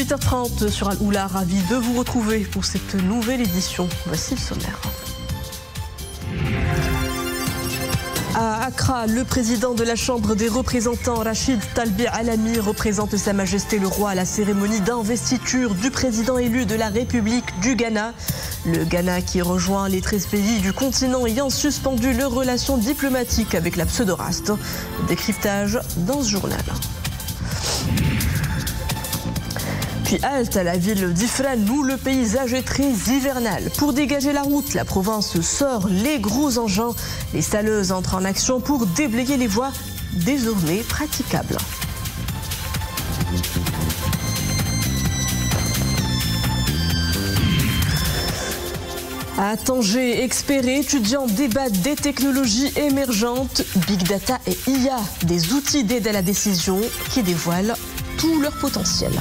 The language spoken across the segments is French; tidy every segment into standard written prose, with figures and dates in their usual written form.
8h30 sur Al-Oula, ravi de vous retrouver pour cette nouvelle édition. Voici le sommaire. À Accra, le président de la Chambre des représentants, Rachid Talbi Alami, représente Sa Majesté le Roi à la cérémonie d'investiture du président élu de la République du Ghana. Le Ghana qui rejoint les 13 pays du continent ayant suspendu leurs relations diplomatiques avec la pseudo-raste. Décryptage dans ce journal. Puis halte à la ville d'Ifrane où le paysage est très hivernal. Pour dégager la route, la province sort les gros engins. Les saleuses entrent en action pour déblayer les voies désormais praticables. À Tanger, experts et étudiants débattent des technologies émergentes, Big Data et IA, des outils d'aide à la décision qui dévoilent tout leur potentiel.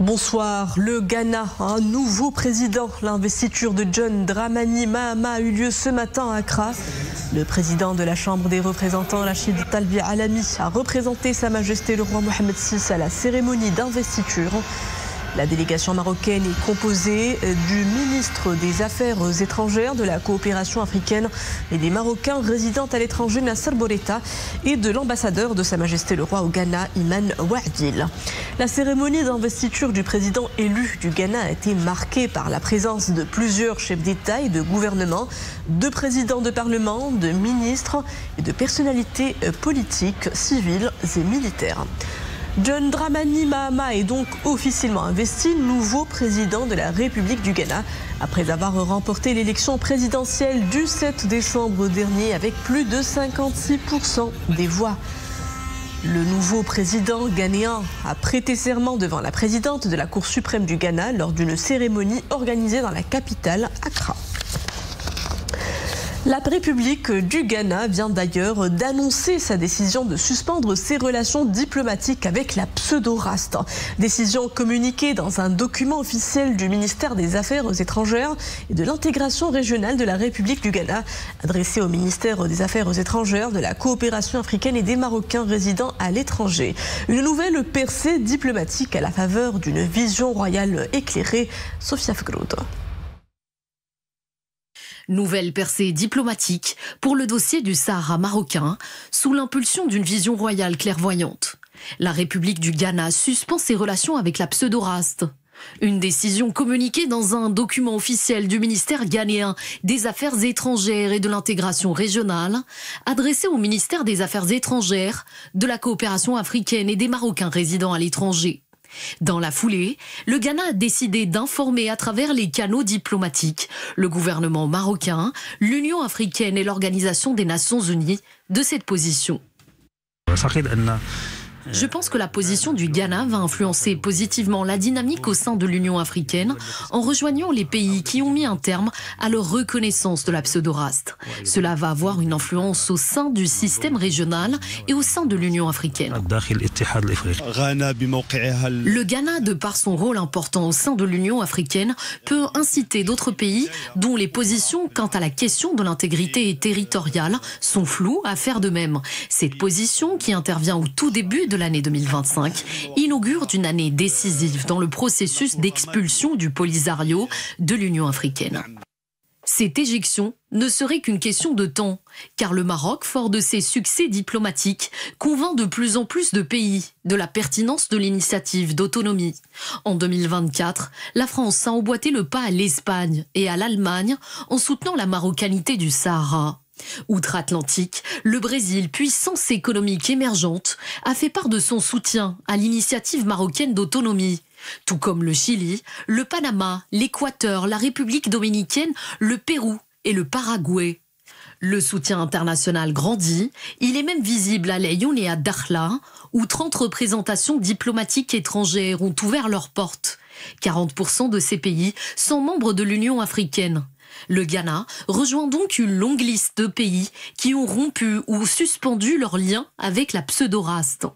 Bonsoir. Le Ghana a un nouveau président. L'investiture de John Dramani Mahama a eu lieu ce matin à Accra. Le président de la Chambre des représentants, Rachid Talbi Alami, a représenté Sa Majesté le Roi Mohamed VI à la cérémonie d'investiture. La délégation marocaine est composée du ministre des Affaires étrangères, de la coopération africaine et des Marocains résidant à l'étranger, Nasser Bourita, et de l'ambassadeur de Sa Majesté le Roi au Ghana, Iman Ouadil. La cérémonie d'investiture du président élu du Ghana a été marquée par la présence de plusieurs chefs d'État et de gouvernement, de présidents de parlement, de ministres et de personnalités politiques, civiles et militaires. John Dramani Mahama est donc officiellement investi nouveau président de la République du Ghana après avoir remporté l'élection présidentielle du 7 décembre dernier avec plus de 56% des voix. Le nouveau président ghanéen a prêté serment devant la présidente de la Cour suprême du Ghana lors d'une cérémonie organisée dans la capitale, Accra. La République du Ghana vient d'ailleurs d'annoncer sa décision de suspendre ses relations diplomatiques avec la pseudo-raste. Décision communiquée dans un document officiel du ministère des Affaires étrangères et de l'intégration régionale de la République du Ghana, adressé au ministère des Affaires étrangères, de la coopération africaine et des Marocains résidant à l'étranger. Une nouvelle percée diplomatique à la faveur d'une vision royale éclairée. Sophia Fgroud. Nouvelle percée diplomatique pour le dossier du Sahara marocain, sous l'impulsion d'une vision royale clairvoyante. La République du Ghana suspend ses relations avec la pseudo-raste. Une décision communiquée dans un document officiel du ministère ghanéen des Affaires étrangères et de l'intégration régionale, adressé au ministère des Affaires étrangères, de la coopération africaine et des Marocains résidant à l'étranger. Dans la foulée, le Ghana a décidé d'informer à travers les canaux diplomatiques le gouvernement marocain, l'Union africaine et l'Organisation des Nations Unies de cette position. Je pense que la position du Ghana va influencer positivement la dynamique au sein de l'Union africaine en rejoignant les pays qui ont mis un terme à leur reconnaissance de la pseudo-raste. Cela va avoir une influence au sein du système régional et au sein de l'Union africaine. Le Ghana, de par son rôle important au sein de l'Union africaine, peut inciter d'autres pays dont les positions quant à la question de l'intégrité territoriale sont floues à faire de même. Cette position, qui intervient au tout début de l'année 2025, inaugure une année décisive dans le processus d'expulsion du Polisario de l'Union africaine. Cette éjection ne serait qu'une question de temps, car le Maroc, fort de ses succès diplomatiques, convainc de plus en plus de pays de la pertinence de l'initiative d'autonomie. En 2024, la France a emboîté le pas à l'Espagne et à l'Allemagne en soutenant la marocanité du Sahara. Outre-Atlantique, le Brésil, puissance économique émergente, a fait part de son soutien à l'initiative marocaine d'autonomie. Tout comme le Chili, le Panama, l'Équateur, la République dominicaine, le Pérou et le Paraguay. Le soutien international grandit, il est même visible à Laayoune et à Dakhla, où 30 représentations diplomatiques étrangères ont ouvert leurs portes. 40% de ces pays sont membres de l'Union africaine. Le Ghana rejoint donc une longue liste de pays qui ont rompu ou suspendu leurs liens avec la pseudo-raste.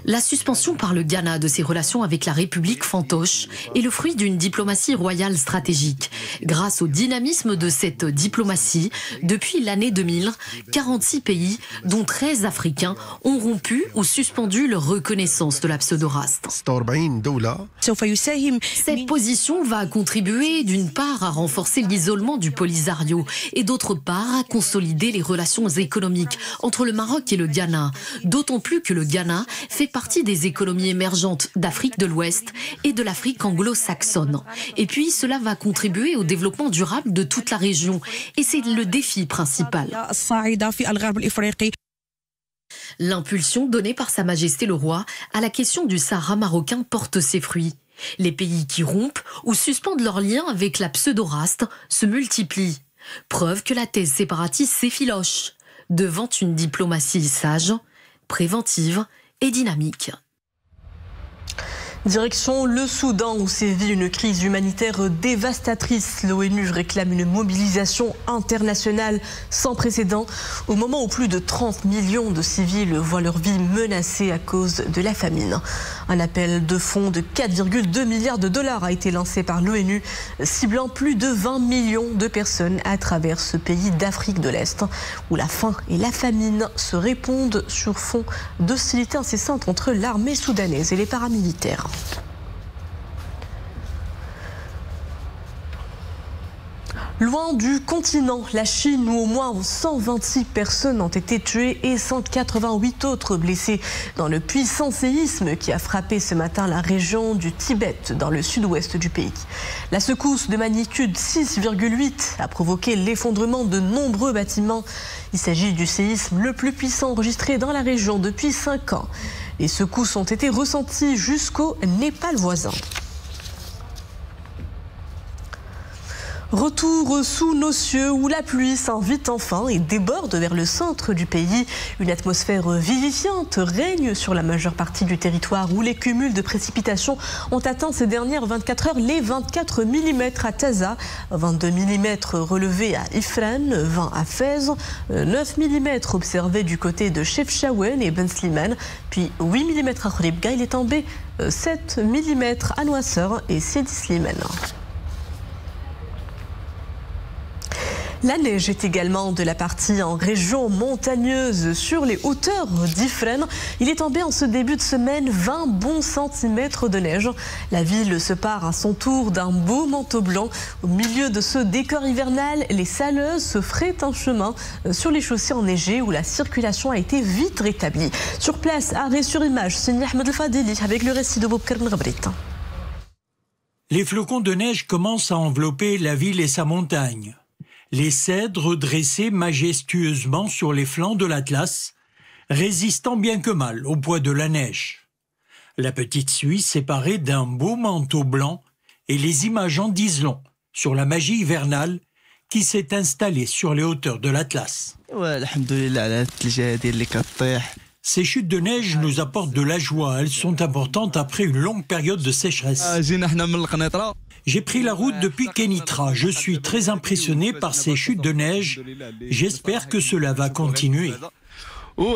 La suspension par le Ghana de ses relations avec la République fantoche est le fruit d'une diplomatie royale stratégique. Grâce au dynamisme de cette diplomatie, depuis l'année 2000, 46 pays, dont 13 africains, ont rompu ou suspendu leur reconnaissance de la pseudo-race. Cette position va contribuer d'une part à renforcer l'isolement du Polisario et d'autre part à consolider les relations économiques entre le Maroc et le Ghana, d'autant plus que le Ghana fait partie des économies émergentes d'Afrique de l'Ouest et de l'Afrique anglo-saxonne. Et puis cela va contribuer au développement durable de toute la région et c'est le défi principal. L'impulsion donnée par Sa Majesté le Roi à la question du Sahara marocain porte ses fruits. Les pays qui rompent ou suspendent leurs liens avec la pseudo-race se multiplient. Preuve que la thèse séparatiste s'effiloche devant une diplomatie sage, préventive et dynamique. Direction le Soudan où sévit une crise humanitaire dévastatrice. L'ONU réclame une mobilisation internationale sans précédent au moment où plus de 30 millions de civils voient leur vie menacée à cause de la famine. Un appel de fonds de 4,2 milliards de dollars a été lancé par l'ONU, ciblant plus de 20 millions de personnes à travers ce pays d'Afrique de l'Est où la faim et la famine se répondent sur fond d'hostilité incessante entre l'armée soudanaise et les paramilitaires. Loin du continent, la Chine, où au moins 126 personnes ont été tuées et 188 autres blessées dans le puissant séisme qui a frappé ce matin la région du Tibet, dans le sud-ouest du pays. La secousse de magnitude 6,8 a provoqué l'effondrement de nombreux bâtiments. Il s'agit du séisme le plus puissant enregistré dans la région depuis 5 ans. Les secousses ont été ressenties jusqu'au Népal voisin. Retour sous nos cieux où la pluie s'invite enfin et déborde vers le centre du pays. Une atmosphère vivifiante règne sur la majeure partie du territoire où les cumuls de précipitations ont atteint ces dernières 24 heures les 24 mm à Taza, 22 mm relevés à Ifrane, 20 à Fez, 9 mm observés du côté de Chefchaouen et Ben Slimane, puis 8 mm à Khouribga. Il est tombé 7 mm à Noisseur et Sidi Slimane. La neige est également de la partie en région montagneuse sur les hauteurs d'Ifrane. Il est tombé en ce début de semaine 20 bons centimètres de neige. La ville se part à son tour d'un beau manteau blanc. Au milieu de ce décor hivernal, les saleuses se fraient un chemin sur les chaussées enneigées où la circulation a été vite rétablie. Sur place, arrêt sur image, signé Ahmed El Fadeli avec le récit de Boubkar Ngabrit. Les flocons de neige commencent à envelopper la ville et sa montagne. Les cèdres dressés majestueusement sur les flancs de l'Atlas, résistant bien que mal au poids de la neige. La petite Suisse séparée d'un beau manteau blanc et les images en disent long sur la magie hivernale qui s'est installée sur les hauteurs de l'Atlas. Ces chutes de neige nous apportent de la joie. Elles sont importantes après une longue période de sécheresse. J'ai pris la route depuis Kenitra. Je suis très impressionné par ces chutes de neige. J'espère que cela va continuer. Nous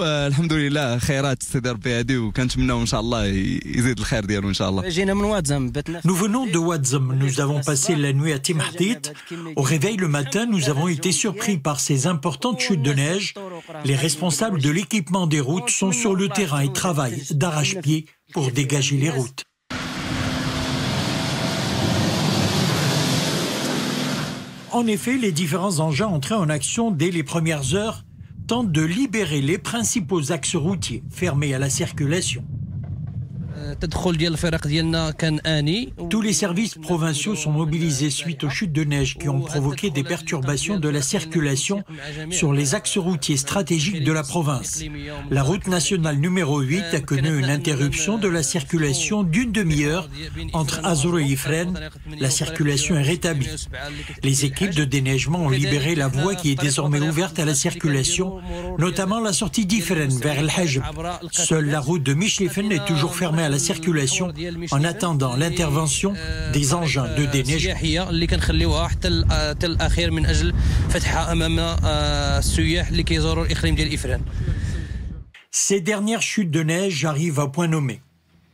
venons de Ouadzem. Nous avons passé la nuit à Timhdit. Au réveil le matin, nous avons été surpris par ces importantes chutes de neige. Les responsables de l'équipement des routes sont sur le terrain et travaillent d'arrache-pied pour dégager les routes. En effet, les différents engins entrés en action dès les premières heures tentent de libérer les principaux axes routiers fermés à la circulation. Tous les services provinciaux sont mobilisés suite aux chutes de neige qui ont provoqué des perturbations de la circulation sur les axes routiers stratégiques de la province. La route nationale numéro 8 a connu une interruption de la circulation d'une demi-heure entre Azor et Ifrane. La circulation est rétablie. Les équipes de déneigement ont libéré la voie qui est désormais ouverte à la circulation, notamment la sortie d'Ifrane vers El Hajb. Seule la route de Michlifen est toujours fermée à la circulation en attendant l'intervention des engins de déneigement. Ces dernières chutes de neige arrivent à point nommé.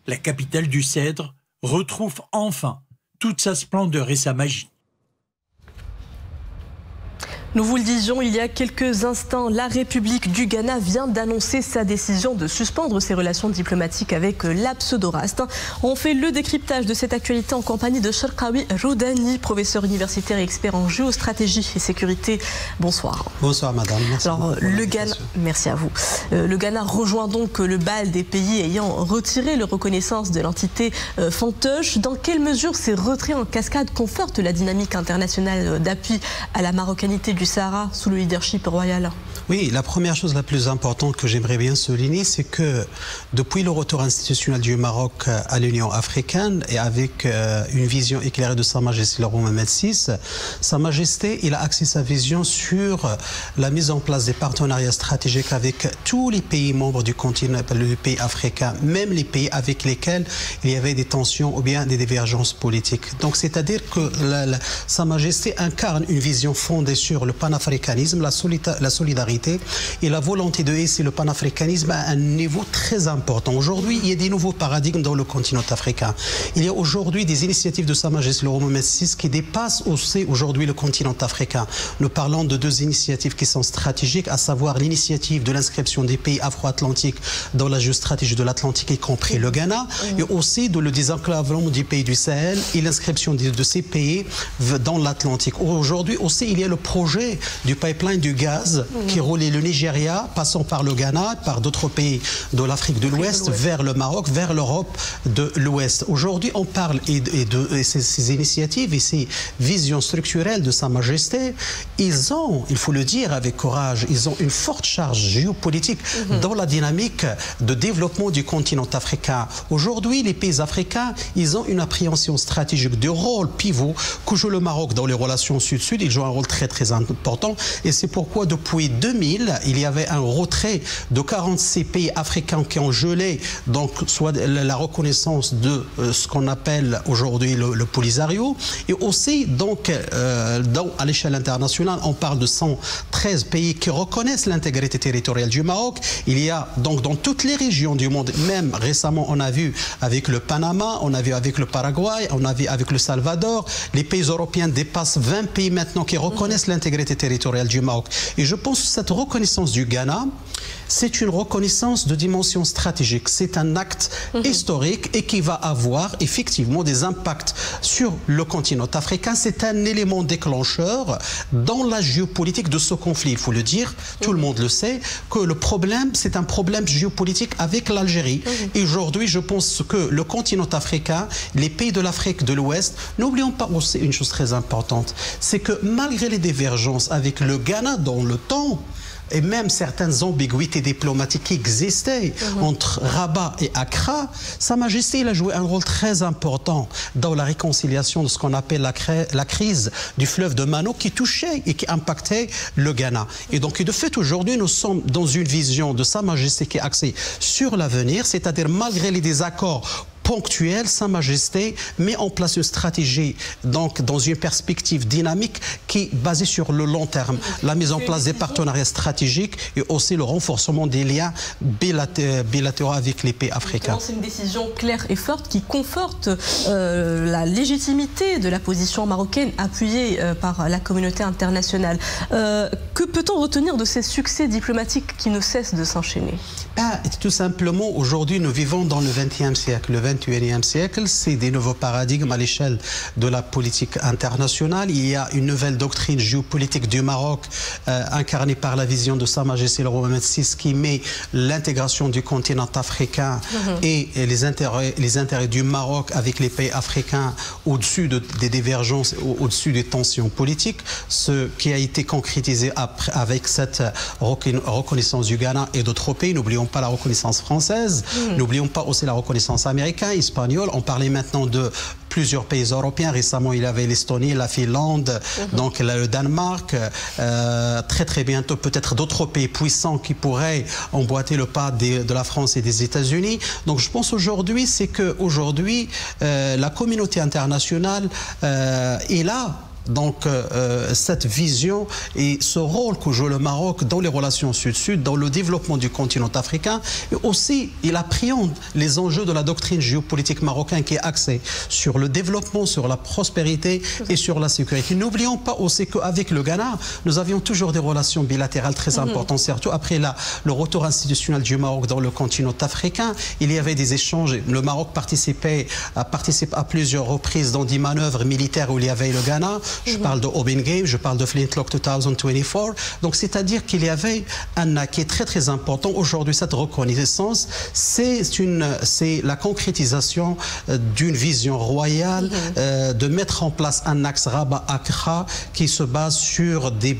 La capitale du Cèdre retrouve enfin toute sa splendeur et sa magie. Nous vous le disions il y a quelques instants, la République du Ghana vient d'annoncer sa décision de suspendre ses relations diplomatiques avec la pseudo-raste. On fait le décryptage de cette actualité en compagnie de Sharkawi Roudani, professeur universitaire et expert en géostratégie et sécurité. Bonsoir. Bonsoir madame. Merci. Alors le Ghana, merci à vous. Le Ghana rejoint donc le bal des pays ayant retiré la reconnaissance de l'entité Fantoche. Dans quelle mesure ces retraits en cascade confortent la dynamique internationale d'appui à la marocanité du Sahara sous le leadership royal? Oui, la première chose la plus importante que j'aimerais bien souligner, c'est que depuis le retour institutionnel du Maroc à l'Union africaine et avec une vision éclairée de Sa Majesté le roi Mohamed VI, Sa Majesté, il a axé sa vision sur la mise en place des partenariats stratégiques avec tous les pays membres du continent, les pays africains, même les pays avec lesquels il y avait des tensions ou bien des divergences politiques. Donc c'est-à-dire que Sa Majesté incarne une vision fondée sur le panafricanisme, la solidarité et la volonté de hisser le panafricanisme à un niveau très important. Aujourd'hui, il y a des nouveaux paradigmes dans le continent africain. Il y a aujourd'hui des initiatives de Sa Majesté le roi Mohamed VI qui dépassent aussi aujourd'hui le continent africain. Nous parlons de deux initiatives qui sont stratégiques, à savoir l'initiative de l'inscription des pays afro-atlantiques dans la géostratégie de l'Atlantique, y compris le Ghana, et aussi de le désenclavement des pays du Sahel et l'inscription de ces pays dans l'Atlantique. Aujourd'hui aussi, il y a le projet du pipeline du gaz qui relie le Nigeria, passant par le Ghana, par d'autres pays de l'Afrique de l'Ouest, vers le Maroc, vers l'Europe de l'Ouest. Aujourd'hui, on parle de ces initiatives et ces visions structurelles de Sa Majesté. Ils ont, il faut le dire avec courage, ils ont une forte charge géopolitique dans la dynamique de développement du continent africain. Aujourd'hui, les pays africains, ils ont une appréhension stratégique du rôle pivot que joue le Maroc dans les relations sud-sud. Il joue un rôle très très important et c'est pourquoi depuis 2000, il y avait un retrait de 46 pays africains qui ont gelé donc soit la reconnaissance de ce qu'on appelle aujourd'hui le Polisario et aussi donc à l'échelle internationale, on parle de 113 pays qui reconnaissent l'intégrité territoriale du Maroc. Il y a donc dans toutes les régions du monde, même récemment on a vu avec le Panama, on a vu avec le Paraguay, on a vu avec le Salvador, les pays européens dépassent 20 pays maintenant qui reconnaissent l'intégrité territoriale du Maroc. Et je pense que cette reconnaissance du Ghana, c'est une reconnaissance de dimension stratégique. C'est un acte historique et qui va avoir effectivement des impacts sur le continent africain. C'est un élément déclencheur dans la géopolitique de ce conflit. Il faut le dire, tout le monde le sait, que le problème, c'est un problème géopolitique avec l'Algérie. Et aujourd'hui, je pense que le continent africain, les pays de l'Afrique de l'Ouest, n'oublions pas aussi une chose très importante, c'est que malgré les divergences avec le Ghana dans le temps, et même certaines ambiguïtés diplomatiques qui existaient entre Rabat et Accra, Sa Majesté il a joué un rôle très important dans la réconciliation de ce qu'on appelle la crise du fleuve de Mano qui touchait et qui impactait le Ghana. Et donc de fait aujourd'hui nous sommes dans une vision de Sa Majesté qui est axée sur l'avenir, c'est-à-dire malgré les désaccords ponctuel, Sa Majesté met en place une stratégie donc dans une perspective dynamique qui est basée sur le long terme. La mise en place des partenariats stratégiques et aussi le renforcement des liens bilatéraux avec les pays africains. C'est une décision claire et forte qui conforte la légitimité de la position marocaine appuyée par la communauté internationale. Que peut-on retenir de ces succès diplomatiques qui ne cessent de s'enchaîner? Tout simplement, aujourd'hui, nous vivons dans le XXe siècle. Le XXIe siècle, c'est des nouveaux paradigmes à l'échelle de la politique internationale. Il y a une nouvelle doctrine géopolitique du Maroc incarnée par la vision de Sa Majesté le roi Mohamed VI qui met l'intégration du continent africain et les intérêts du Maroc avec les pays africains au-dessus des divergences, au-dessus des tensions politiques, ce qui a été concrétisé avec cette reconnaissance du Ghana et d'autres pays. N'oublions pas la reconnaissance française, n'oublions pas aussi la reconnaissance américaine, espagnole. On parlait maintenant de plusieurs pays européens. Récemment, il y avait l'Estonie, la Finlande, donc le Danemark. Très très bientôt, peut-être d'autres pays puissants qui pourraient emboîter le pas de la France et des États-Unis. Donc je pense aujourd'hui, c'est que aujourd'hui la communauté internationale est là donc cette vision et ce rôle que joue le Maroc dans les relations sud-sud, dans le développement du continent africain. Et aussi, il appréhende les enjeux de la doctrine géopolitique marocaine qui est axée sur le développement, sur la prospérité et sur la sécurité. N'oublions pas aussi qu'avec le Ghana, nous avions toujours des relations bilatérales très importantes, surtout après le retour institutionnel du Maroc dans le continent africain. Il y avait des échanges. Le Maroc participe à plusieurs reprises dans des manœuvres militaires où il y avait le Ghana. Je parle de Open Game, je parle de Flintlock 2024. Donc, c'est-à-dire qu'il y avait un acquis très, très important. Aujourd'hui, cette reconnaissance, c'est la concrétisation d'une vision royale de mettre en place un axe Rabat-Accra qui se base sur des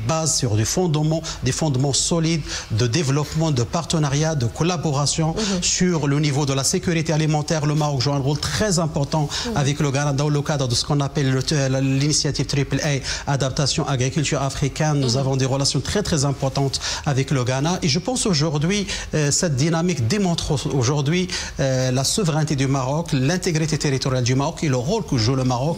fondements solides de développement, de partenariat, de collaboration sur le niveau de la sécurité alimentaire. Le Maroc joue un rôle très important avec le Ghana dans le cadre de ce qu'on appelle l'initiative AAA, adaptation agriculture africaine. Nous avons des relations très très importantes avec le Ghana. Et je pense aujourd'hui, cette dynamique démontre aujourd'hui la souveraineté du Maroc, l'intégrité territoriale du Maroc et le rôle que joue le Maroc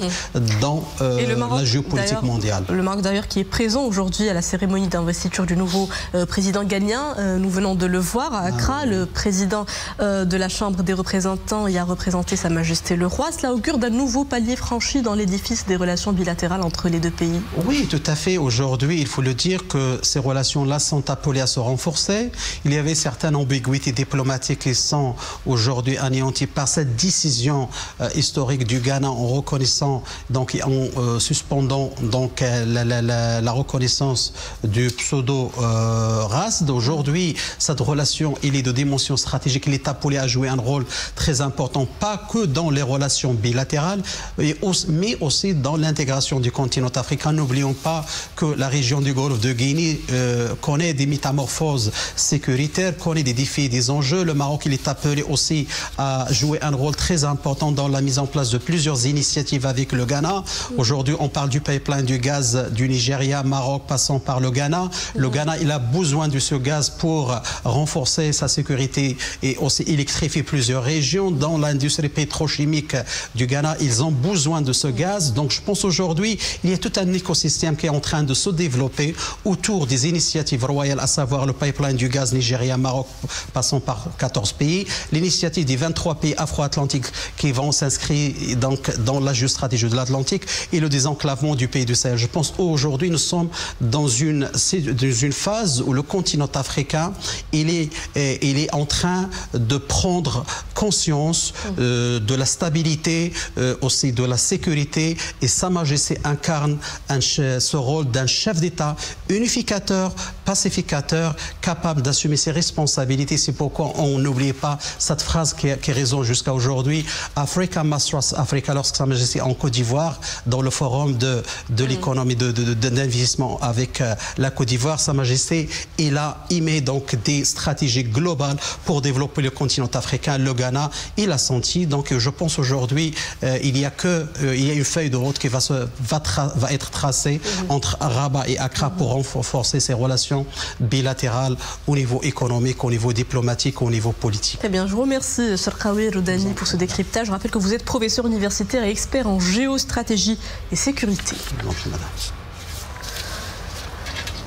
dans la géopolitique mondiale. Le Maroc d'ailleurs qui est présent aujourd'hui à la cérémonie d'investiture du nouveau président ghanéen. Nous venons de le voir à Accra. Le président de la Chambre des représentants y a représenté Sa Majesté le Roi. Cela augure d'un nouveau palier franchi dans l'édifice des relations bilatérales entre les deux pays. Oui, tout à fait. Aujourd'hui, il faut le dire que ces relations-là sont appelées à se renforcer. Il y avait certaines ambiguïtés diplomatiques qui sont aujourd'hui anéanties par cette décision historique du Ghana en reconnaissant, donc en suspendant donc la reconnaissance du pseudo-RASD. Aujourd'hui, cette relation, il est de dimension stratégique, il est appelé à jouer un rôle très important, pas que dans les relations bilatérales, mais aussi dans l'intégration du continent africain. N'oublions pas que la région du Golfe de Guinée connaît des métamorphoses sécuritaires, connaît des défis et des enjeux. Le Maroc, il est appelé aussi à jouer un rôle très important dans la mise en place de plusieurs initiatives avec le Ghana. Aujourd'hui, on parle du pipeline du gaz du Nigeria, Maroc, passant par le Ghana. Le Ghana, il a besoin de ce gaz pour renforcer sa sécurité et aussi électrifier plusieurs régions. Dans l'industrie pétrochimique du Ghana, ils ont besoin de ce gaz. Donc, je pense aujourd'hui, il y a tout un écosystème qui est en train de se développer autour des initiatives royales, à savoir le pipeline du gaz Nigeria-Maroc, passant par 14 pays. L'initiative des 23 pays afro-atlantiques qui vont s'inscrire donc dans la géostratégie de l'Atlantique et le désenclavement du pays du Sahel. Je pense qu'aujourd'hui, nous sommes dans une phase où le continent africain, il est en train de prendre conscience de la stabilité, aussi de la sécurité, et Sa Majesté incarne ce rôle d'un chef d'État unificateur, pacificateur, capable d'assumer ses responsabilités. C'est pourquoi on n'oublie pas cette phrase qui résonne jusqu'à aujourd'hui: Africa must trust Africa. Lorsque Sa Majesté est en Côte d'Ivoire, dans le forum de l'économie d'investissement avec la Côte d'Ivoire, Sa Majesté, il a émis donc des stratégies globales pour développer le continent africain. Le Ghana, il a senti. Donc je pense aujourd'hui, il y a une feuille de route qui va être tracée entre Rabat et Accra pour renforcer ces relations bilatérales au niveau économique, au niveau diplomatique, au niveau politique. Très bien, je vous remercie Cherkaoui Roudani pour ce décryptage. Je rappelle que vous êtes professeur universitaire et expert en géostratégie et sécurité. Merci, madame.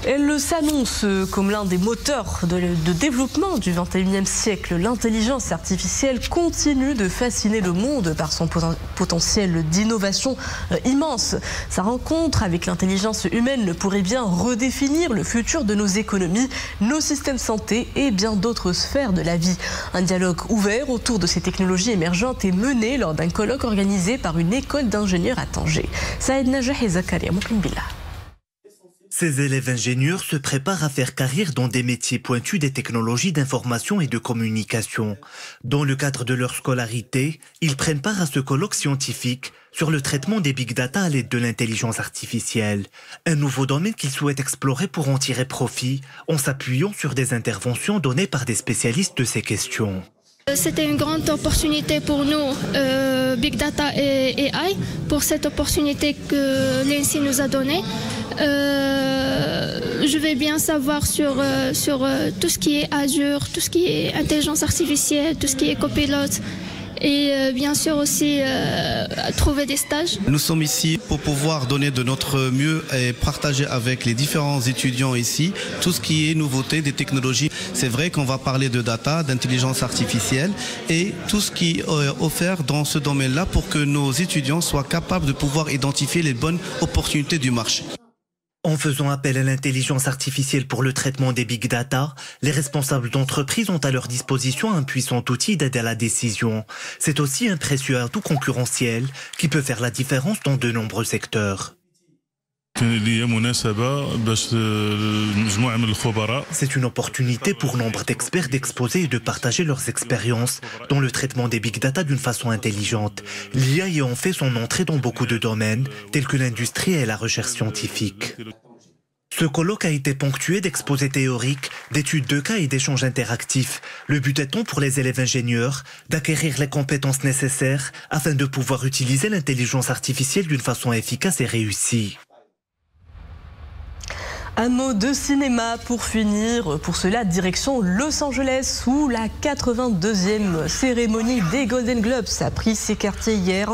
Elle s'annonce comme l'un des moteurs de développement du XXIe siècle. L'intelligence artificielle continue de fasciner le monde par son potentiel d'innovation immense. Sa rencontre avec l'intelligence humaine pourrait bien redéfinir le futur de nos économies, nos systèmes de santé et bien d'autres sphères de la vie. Un dialogue ouvert autour de ces technologies émergentes est mené lors d'un colloque organisé par une école d'ingénieurs à Tanger. Saïd Najah et Zakaria Moukembila. Ces élèves ingénieurs se préparent à faire carrière dans des métiers pointus des technologies d'information et de communication. Dans le cadre de leur scolarité, ils prennent part à ce colloque scientifique sur le traitement des big data à l'aide de l'intelligence artificielle. Un nouveau domaine qu'ils souhaitent explorer pour en tirer profit en s'appuyant sur des interventions données par des spécialistes de ces questions. C'était une grande opportunité pour nous, Big Data et AI, pour cette opportunité que l'ENSI nous a donnée. Je vais bien savoir sur tout ce qui est Azure, tout ce qui est intelligence artificielle, tout ce qui est copilote. et bien sûr aussi trouver des stages. Nous sommes ici pour pouvoir donner de notre mieux et partager avec les différents étudiants ici tout ce qui est nouveauté des technologies. C'est vrai qu'on va parler de data, d'intelligence artificielle et tout ce qui est offert dans ce domaine-là pour que nos étudiants soient capables de pouvoir identifier les bonnes opportunités du marché. En faisant appel à l'intelligence artificielle pour le traitement des big data, les responsables d'entreprises ont à leur disposition un puissant outil d'aide à la décision. C'est aussi un précieux atout concurrentiel qui peut faire la différence dans de nombreux secteurs. C'est une opportunité pour nombre d'experts d'exposer et de partager leurs expériences dans le traitement des big data d'une façon intelligente. L'IA ayant fait son entrée dans beaucoup de domaines, tels que l'industrie et la recherche scientifique. Ce colloque a été ponctué d'exposés théoriques, d'études de cas et d'échanges interactifs. Le but étant pour les élèves ingénieurs d'acquérir les compétences nécessaires afin de pouvoir utiliser l'intelligence artificielle d'une façon efficace et réussie. Un mot de cinéma pour finir. Pour cela, direction Los Angeles où la 82e cérémonie des Golden Globes a pris ses quartiers hier.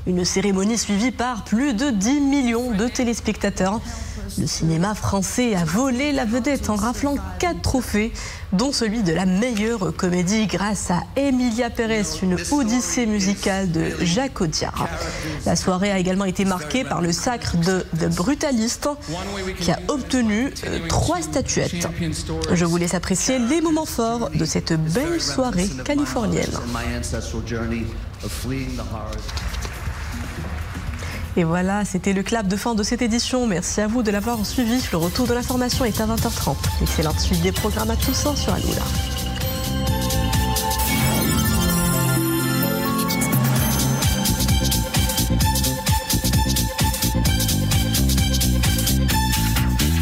Une cérémonie suivie par plus de 10 millions de téléspectateurs. Le cinéma français a volé la vedette en raflant 4 trophées, dont celui de la meilleure comédie grâce à Emilia Pérez, une odyssée musicale de Jacques Audiard. La soirée a également été marquée par le sacre de The Brutalist, qui a obtenu 3 statuettes. Je vous laisse apprécier les moments forts de cette belle soirée californienne. Et voilà, c'était le clap de fin de cette édition. Merci à vous de l'avoir suivi. Le retour de l'information est à 20h30. Excellente suite des programmes à tous sur Alula.